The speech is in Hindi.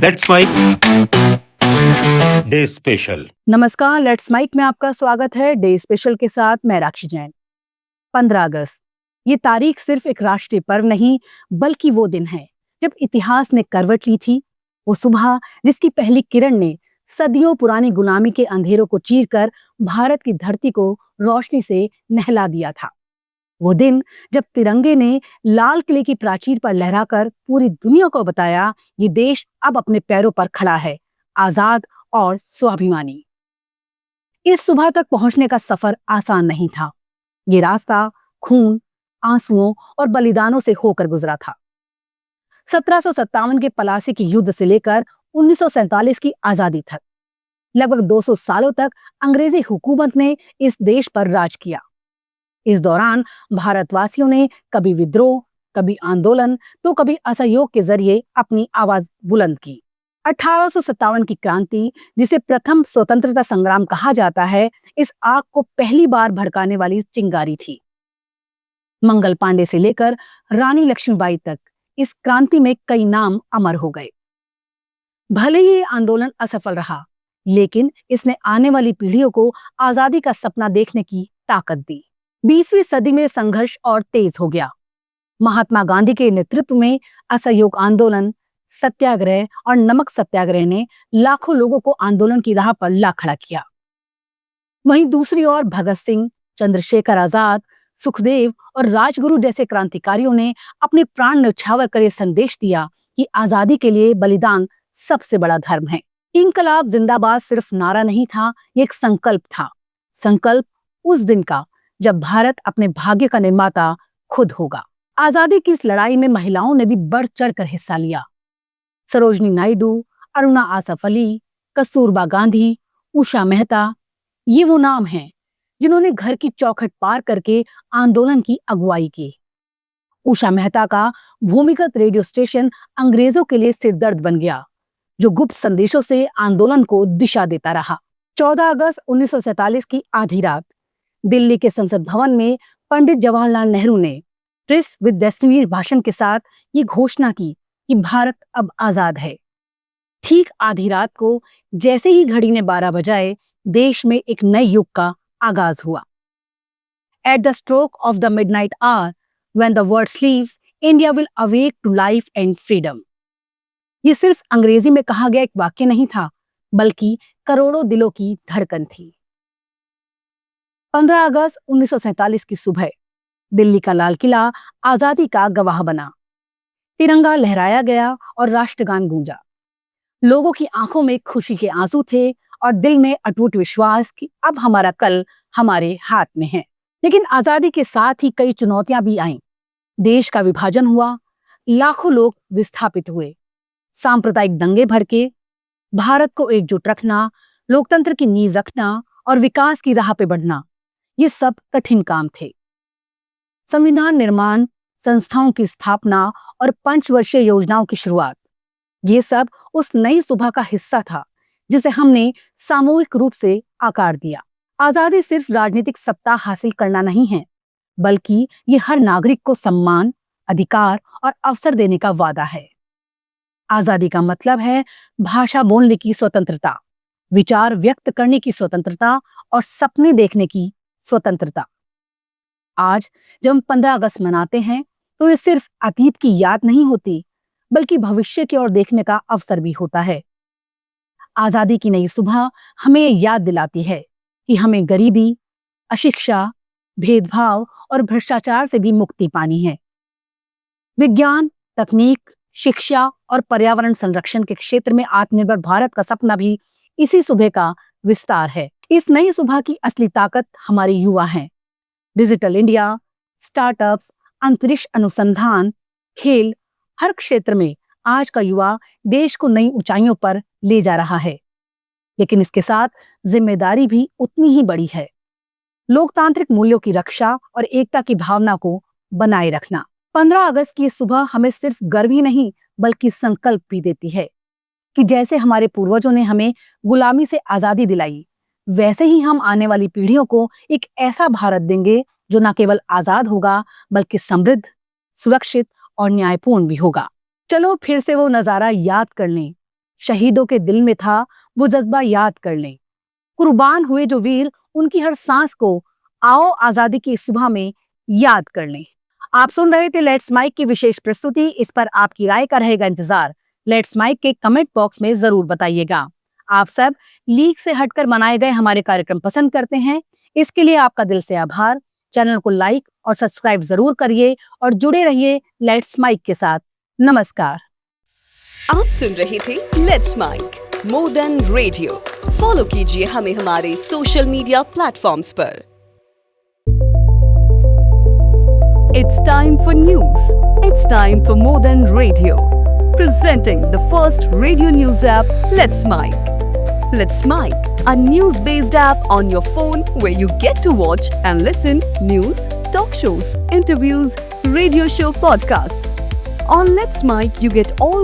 Let's mic day special. नमस्कार, लेट्स माइक में आपका स्वागत है। डे स्पेशल के साथ मैं राक्षी जैन। 15 अगस्त ये तारीख सिर्फ एक राष्ट्रीय पर्व नहीं बल्कि वो दिन है जब इतिहास ने करवट ली थी। वो सुबह जिसकी पहली किरण ने सदियों पुरानी गुलामी के अंधेरों को चीरकर भारत की धरती को रोशनी से नहला दिया था। वो दिन जब तिरंगे ने लाल किले की प्राचीर पर लहराकर पूरी दुनिया को बताया ये देश अब अपने पैरों पर खड़ा है, आजाद और स्वाभिमानी। इस सुबह तक पहुंचने का सफर आसान नहीं था। ये रास्ता खून, आंसुओं और बलिदानों से होकर गुजरा था। 1757 के पलासी के युद्ध से लेकर 1947 की आजादी तक लगभग 200 सालों तक अंग्रेजी हुकूमत ने इस देश पर राज किया। इस दौरान भारतवासियों ने कभी विद्रोह, कभी आंदोलन तो कभी असहयोग के जरिए अपनी आवाज बुलंद की। 1857 की क्रांति, जिसे प्रथम स्वतंत्रता संग्राम कहा जाता है, इस आग को पहली बार भड़काने वाली चिंगारी थी। मंगल पांडे से लेकर रानी लक्ष्मीबाई तक इस क्रांति में कई नाम अमर हो गए। भले ही ये आंदोलन असफल रहा, लेकिन इसने आने वाली पीढ़ियों को आजादी का सपना देखने की ताकत दी। 20वीं सदी में संघर्ष और तेज हो गया। महात्मा गांधी के नेतृत्व में असहयोग आंदोलन, सत्याग्रह और नमक सत्याग्रह ने लाखों लोगों को आंदोलन की राह पर ला खड़ा किया। वहीं दूसरी ओर भगत सिंह, चंद्रशेखर आजाद, सुखदेव और राजगुरु जैसे क्रांतिकारियों ने अपने प्राण न्यौछावर कर ये संदेश दिया कि आजादी के लिए बलिदान सबसे बड़ा धर्म है। इंकलाब जिंदाबाद सिर्फ नारा नहीं था, ये एक संकल्प था। संकल्प उस दिन का जब भारत अपने भाग्य का निर्माता खुद होगा। आजादी की इस लड़ाई में महिलाओं ने भी बढ़ चढ़कर हिस्सा लिया। सरोजनी नायडू, अरुणा आसफ अली, कस्तूरबा गांधी, उषा मेहता, ये वो नाम हैं जिन्होंने घर की चौखट पार करके आंदोलन की अगुवाई की। उषा मेहता का भूमिगत रेडियो स्टेशन अंग्रेजों के लिए सिरदर्द बन गया, जो गुप्त संदेशों से आंदोलन को दिशा देता रहा। 14 अगस्त 1947 की आधी रात दिल्ली के संसद भवन में पंडित जवाहरलाल नेहरू ने ट्रिस्ट विद डेस्टिनी भाषण के साथ ये घोषणा की कि भारत अब आजाद है। ठीक आधी रात को जैसे ही घड़ी ने 12 बजाए, देश में एक नए युग का आगाज हुआ। At the stroke of the midnight hour when the world sleeps, India will awake to life and freedom. ये सिर्फ अंग्रेजी में कहा गया एक वाक्य नहीं था, बल्कि करोड़ों दिलों की धड़कन थी। 15 अगस्त 1947 की सुबह दिल्ली का लाल किला आजादी का गवाह बना। तिरंगा लहराया गया और राष्ट्रगान गूंजा। लोगों की आंखों में खुशी के आंसू थे और दिल में अटूट विश्वास कि अब हमारा कल हमारे हाथ में है। लेकिन आजादी के साथ ही कई चुनौतियां भी आईं। देश का विभाजन हुआ, लाखों लोग विस्थापित हुए, सांप्रदायिक दंगे भड़के। भारत को एकजुट रखना, लोकतंत्र की नींव रखना और विकास की राह पे बढ़ना, ये सब कठिन काम थे। संविधान निर्माण, संस्थाओं की स्थापना और पंचवर्षीय योजनाओं की शुरुआत, ये सब उस नई सुबह का हिस्सा था जिसे हमने सामूहिक रूप से आकार दिया। आजादी सिर्फ राजनीतिक सत्ता हासिल करना नहीं है, बल्कि ये हर नागरिक को सम्मान, अधिकार और अवसर देने का वादा है। आजादी का मतलब है भाषा बोलने की स्वतंत्रता, विचार व्यक्त करने की स्वतंत्रता और सपने देखने की स्वतंत्रता। आज जब हम 15 अगस्त मनाते हैं तो ये सिर्फ अतीत की याद नहीं होती, बल्कि भविष्य की ओर देखने का अवसर भी होता है। आजादी की नई सुबह हमें याद दिलाती है कि हमें गरीबी, अशिक्षा, भेदभाव और भ्रष्टाचार से भी मुक्ति पानी है। विज्ञान, तकनीक, शिक्षा और पर्यावरण संरक्षण के क्षेत्र में आत्मनिर्भर भारत का सपना भी इसी सुबह का विस्तार है। इस नई सुबह की असली ताकत हमारे युवा हैं। डिजिटल इंडिया, स्टार्टअप्स, अंतरिक्ष अनुसंधान, खेल, हर क्षेत्र में आज का युवा देश को नई ऊंचाइयों पर ले जा रहा है। लेकिन इसके साथ जिम्मेदारी भी उतनी ही बड़ी है। लोकतांत्रिक मूल्यों की रक्षा और एकता की भावना को बनाए रखना। 15 अगस्त की सुबह हमें सिर्फ गर्व ही नहीं, बल्कि संकल्प भी देती है कि जैसे हमारे पूर्वजों ने हमें गुलामी से आजादी दिलाई, वैसे ही हम आने वाली पीढ़ियों को एक ऐसा भारत देंगे जो न केवल आजाद होगा, बल्कि समृद्ध, सुरक्षित और न्यायपूर्ण भी होगा। चलो फिर से वो नजारा याद कर लें शहीदों के दिल में था वो जज्बा याद कर लें। कुर्बान हुए जो वीर, उनकी हर सांस को आओ आजादी की इस सुबह में याद कर लें। आप सुन रहे थे लेट्स माइक की विशेष प्रस्तुति। इस पर आपकी राय का रहेगा इंतजार। लेट्स माइक के कमेंट बॉक्स में जरूर बताइएगा। आप सब लीग से हटकर मनाए गए हमारे कार्यक्रम पसंद करते हैं, इसके लिए आपका दिल से आभार। चैनल को लाइक और सब्सक्राइब जरूर करिए और जुड़े रहिए लेट्स माइक के साथ। नमस्कार। आप सुन रहे थे let's mic more than radio. Follow कीजिए हमें हमारे सोशल मीडिया प्लेटफॉर्म्स पर। It's time for news. It's time for more than radio. Presenting the first radio news app, Let's Mic. Let's Mic, a news-based app on your phone where you get to watch and listen news, talk shows, interviews, radio show podcasts. On Let's Mic, you get all